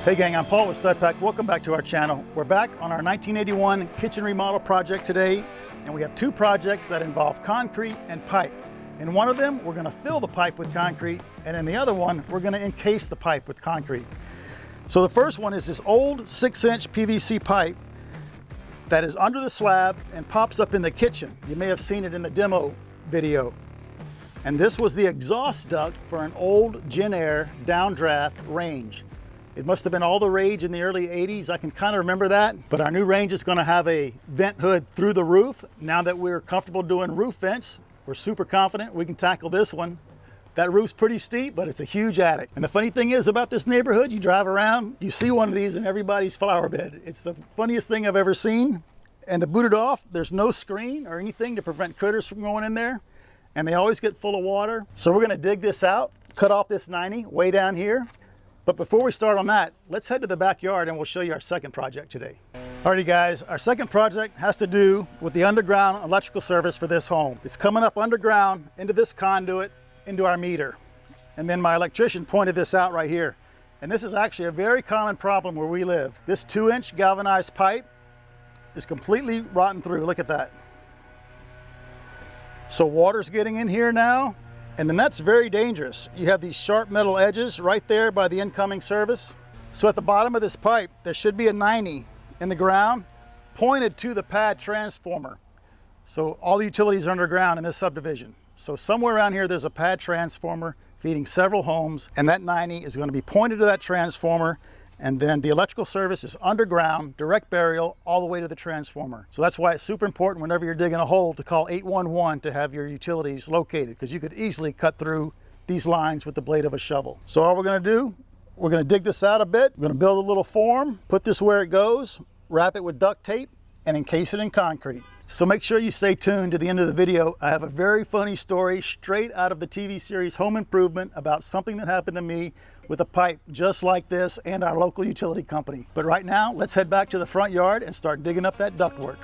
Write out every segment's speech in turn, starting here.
Hey gang, I'm Paul with StudPack. Welcome back to our channel. We're back on our 1981 kitchen remodel project today, and we have two projects that involve concrete and pipe. In one of them, we're gonna fill the pipe with concrete, and in the other one, we're gonna encase the pipe with concrete. So the first one is this old 6-inch PVC pipe that is under the slab and pops up in the kitchen. You may have seen it in the demo video. And this was the exhaust duct for an old Genair downdraft range. It must have been all the rage in the early 80s. I can kind of remember that, but our new range is gonna have a vent hood through the roof. Now that we're comfortable doing roof vents, we're super confident we can tackle this one. That roof's pretty steep, but it's a huge attic. And the funny thing is about this neighborhood, you drive around, you see one of these in everybody's flower bed. It's the funniest thing I've ever seen. And to boot it off, there's no screen or anything to prevent critters from going in there. And they always get full of water. So we're gonna dig this out, cut off this 90 way down here. But before we start on that, let's head to the backyard and we'll show you our second project today. Alrighty guys, our second project has to do with the underground electrical service for this home. It's coming up underground into this conduit, into our meter. And then my electrician pointed this out right here. And this is actually a very common problem where we live. This 2-inch galvanized pipe is completely rotten through, look at that. So water's getting in here now, and then that's very dangerous. You have these sharp metal edges right there by the incoming service. So at the bottom of this pipe, there should be a 90 in the ground pointed to the pad transformer. So all the utilities are underground in this subdivision. So somewhere around here, there's a pad transformer feeding several homes, and that 90 is gonna be pointed to that transformer, and then the electrical service is underground, direct burial, all the way to the transformer. So that's why it's super important whenever you're digging a hole to call 811 to have your utilities located, because you could easily cut through these lines with the blade of a shovel. So all we're gonna do, we're gonna dig this out a bit, we're gonna build a little form, put this where it goes, wrap it with duct tape, and encase it in concrete. So make sure you stay tuned to the end of the video. I have a very funny story straight out of the TV series Home Improvement about something that happened to me with a pipe just like this and our local utility company. But right now, let's head back to the front yard and start digging up that ductwork.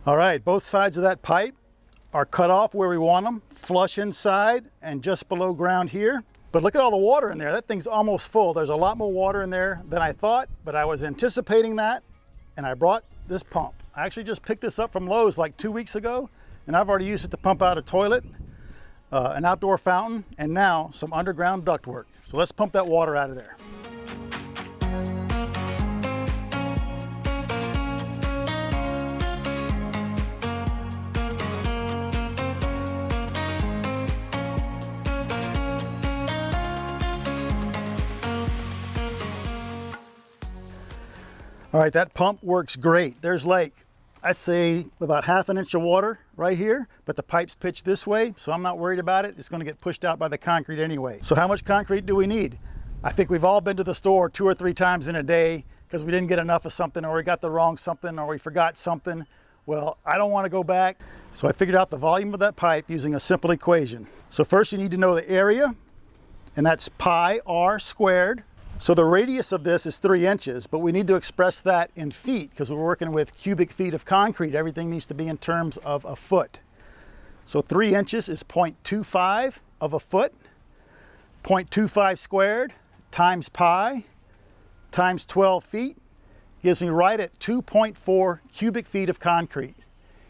All right, both sides of that pipe are cut off where we want them, flush inside and just below ground here. But look at all the water in there. That thing's almost full. There's a lot more water in there than I thought, but I was anticipating that, and I brought this pump. I actually just picked this up from Lowe's like 2 weeks ago, and I've already used it to pump out a toilet, an outdoor fountain, and now some underground ductwork. So let's pump that water out of there. All right, that pump works great. There's like, I'd say about ½ an inch of water right here, but the pipe's pitched this way, so I'm not worried about it. It's gonna get pushed out by the concrete anyway. So how much concrete do we need? I think we've all been to the store 2 or 3 times in a day because we didn't get enough of something, or we got the wrong something, or we forgot something. Well, I don't wanna go back. So I figured out the volume of that pipe using a simple equation. So first you need to know the area, and that's pi r squared. So the radius of this is 3 inches, but we need to express that in feet because we're working with cubic feet of concrete. Everything needs to be in terms of a foot. So 3 inches is 0.25 of a foot. 0.25 squared times pi times 12 feet gives me right at 2.4 cubic feet of concrete.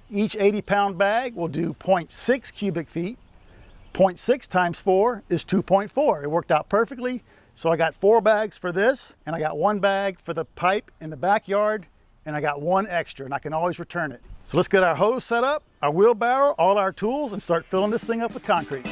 Each 80-pound bag will do 0.6 cubic feet. 0.6 times 4 is 2.4. It worked out perfectly. So I got 4 bags for this, and I got 1 bag for the pipe in the backyard, and I got 1 extra, and I can always return it. So let's get our hose set up, our wheelbarrow, all our tools, and start filling this thing up with concrete.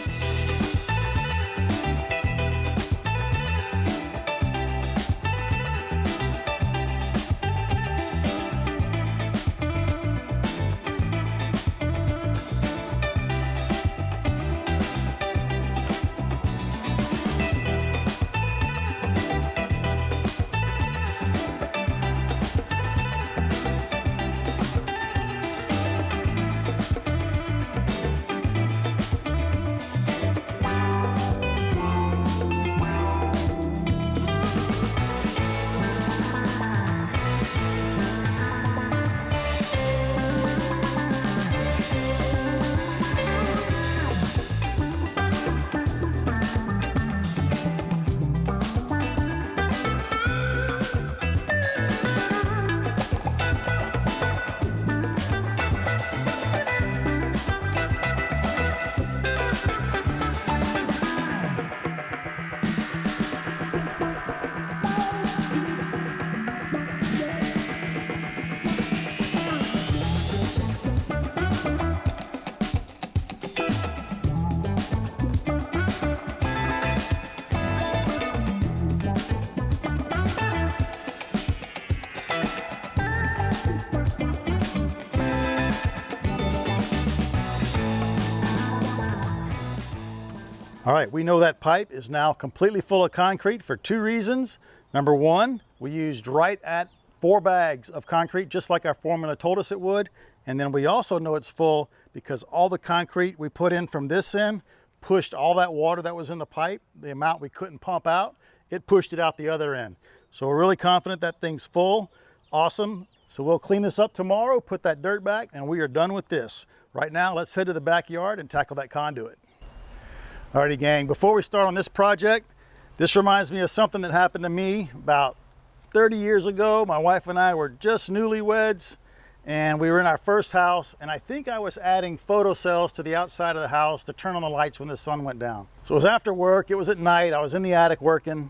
All right, we know that pipe is now completely full of concrete for two reasons. Number one, we used right at 4 bags of concrete, just like our formula told us it would. And then we also know it's full because all the concrete we put in from this end pushed all that water that was in the pipe, the amount we couldn't pump out, it pushed it out the other end. So we're really confident that thing's full. Awesome. So we'll clean this up tomorrow, put that dirt back, and we are done with this. Right now, let's head to the backyard and tackle that conduit. Alrighty, gang, before we start on this project, this reminds me of something that happened to me about 30 years ago. My wife and I were just newlyweds, and we were in our first house, and I think I was adding photocells to the outside of the house to turn on the lights when the sun went down. So it was after work, it was at night, I was in the attic working,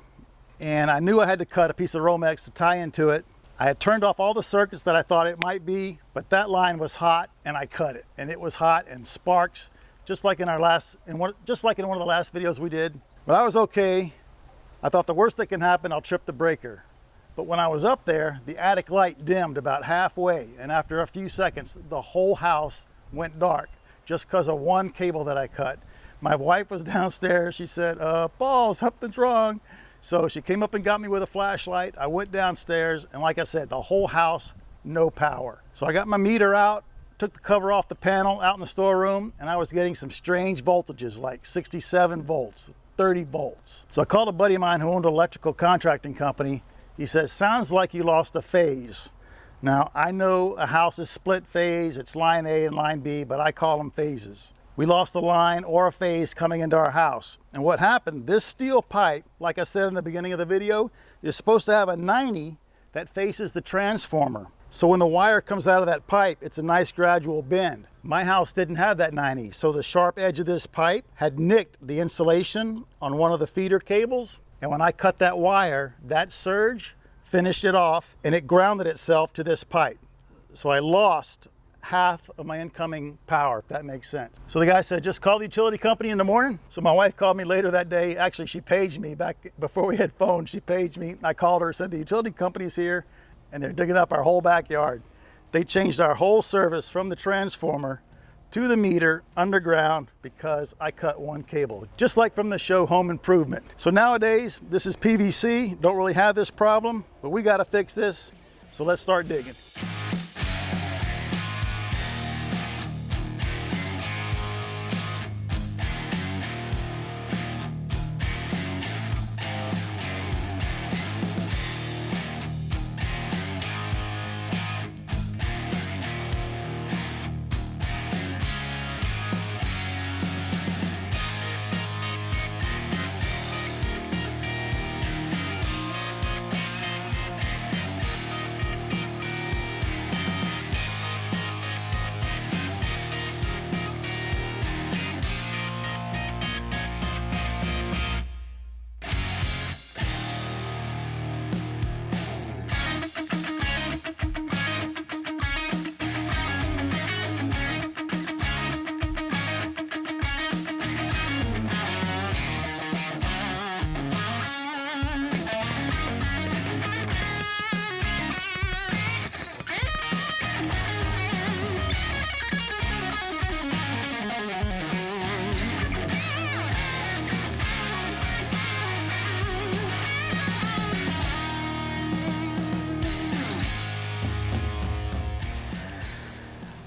and I knew I had to cut a piece of Romex to tie into it. I had turned off all the circuits that I thought it might be, but that line was hot and I cut it. And it was hot and sparks, just like in one of the last videos we did. But I was okay. I thought the worst that can happen, I'll trip the breaker. But when I was up there, the attic light dimmed about halfway. And after a few seconds, the whole house went dark just because of one cable that I cut. My wife was downstairs. She said, Paul, something's wrong. So she came up and got me with a flashlight. I went downstairs, and like I said, the whole house, no power. So I got my meter out, took the cover off the panel out in the storeroom, and I was getting some strange voltages like 67 volts, 30 volts. So I called a buddy of mine who owned an electrical contracting company. He says, sounds like you lost a phase. Now, I know a house is split phase, it's line A and line B, but I call them phases. We lost a line or a phase coming into our house. And what happened, this steel pipe, like I said in the beginning of the video, is supposed to have a 90 that faces the transformer. So when the wire comes out of that pipe, it's a nice gradual bend. My house didn't have that 90, so the sharp edge of this pipe had nicked the insulation on one of the feeder cables. And when I cut that wire, that surge finished it off and it grounded itself to this pipe. So I lost half of my incoming power, if that makes sense. So the guy said, just call the utility company in the morning. So my wife called me later that day. Actually, she paged me back before we had phones. She paged me. I called her, said the utility company's here and they're digging up our whole backyard. They changed our whole service from the transformer to the meter underground because I cut one cable, just like from the show Home Improvement. So nowadays, this is PVC, don't really have this problem, but we gotta fix this. So let's start digging.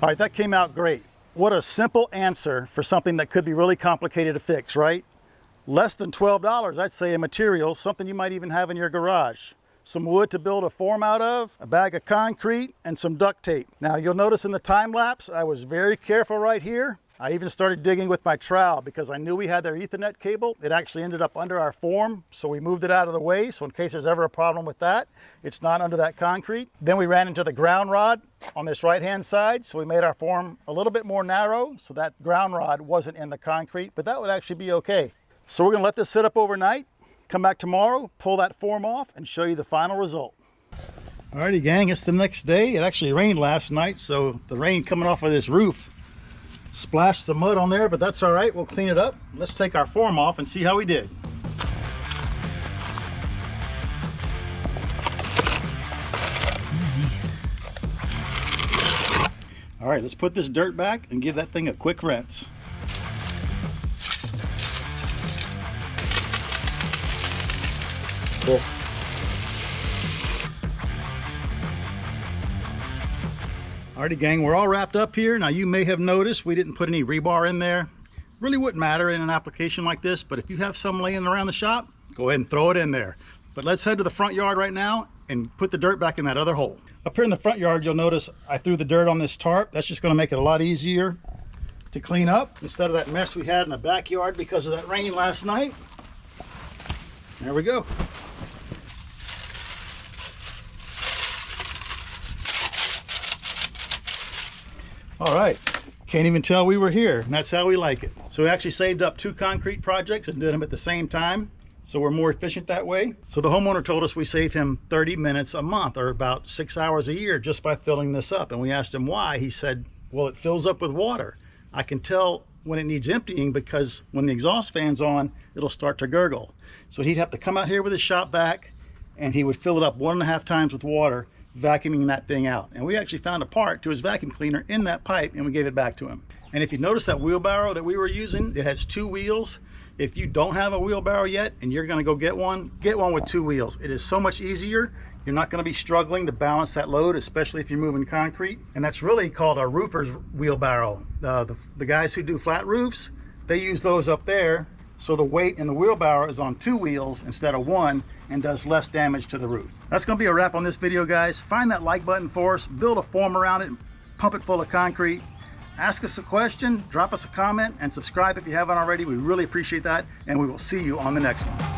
All right, that came out great. What a simple answer for something that could be really complicated to fix, right? Less than $12, I'd say, in materials, something you might even have in your garage. Some wood to build a form out of, a bag of concrete, and some duct tape. Now, you'll notice in the time lapse, I was very careful right here. I even started digging with my trowel because I knew we had their Ethernet cable. It actually ended up under our form, so we moved it out of the way, so in case there's ever a problem with that, it's not under that concrete. Then we ran into the ground rod on this right-hand side, so we made our form a little bit more narrow, so that ground rod wasn't in the concrete, but that would actually be okay. So we're gonna let this sit up overnight, come back tomorrow, pull that form off, and show you the final result. Alrighty, gang, it's the next day. It actually rained last night, so the rain coming off of this roof splashed some mud on there, but that's all right. We'll clean it up. Let's take our form off and see how we did. Easy. All right, let's put this dirt back and give that thing a quick rinse. Cool. Alrighty gang, we're all wrapped up here. Now you may have noticed we didn't put any rebar in there. Really wouldn't matter in an application like this, but if you have some laying around the shop, go ahead and throw it in there. But let's head to the front yard right now and put the dirt back in that other hole. Up here in the front yard, you'll notice I threw the dirt on this tarp. That's just gonna make it a lot easier to clean up instead of that mess we had in the backyard because of that rain last night. There we go. All right, can't even tell we were here, and that's how we like it. So we actually saved up 2 concrete projects and did them at the same time, so we're more efficient that way. So the homeowner told us we save him 30 minutes a month, or about 6 hours a year, just by filling this up. And we asked him why. He said, well, it fills up with water. I can tell when it needs emptying because when the exhaust fan's on, it'll start to gurgle. So he'd have to come out here with his shop vac, and he would fill it up 1.5 times with water, vacuuming that thing out. And we actually found a part to his vacuum cleaner in that pipe, and we gave it back to him. And if you notice that wheelbarrow that we were using, it has 2 wheels. If you don't have a wheelbarrow yet and you're gonna go get one with 2 wheels. It is so much easier. You're not gonna be struggling to balance that load, especially if you're moving concrete. And that's really called a roofer's wheelbarrow. The guys who do flat roofs, they use those up there, so the weight in the wheelbarrow is on 2 wheels instead of 1 and does less damage to the roof. That's gonna be a wrap on this video, guys. Find that like button for us, build a form around it, and pump it full of concrete. Ask us a question, drop us a comment, and subscribe if you haven't already. We really appreciate that, and we will see you on the next one.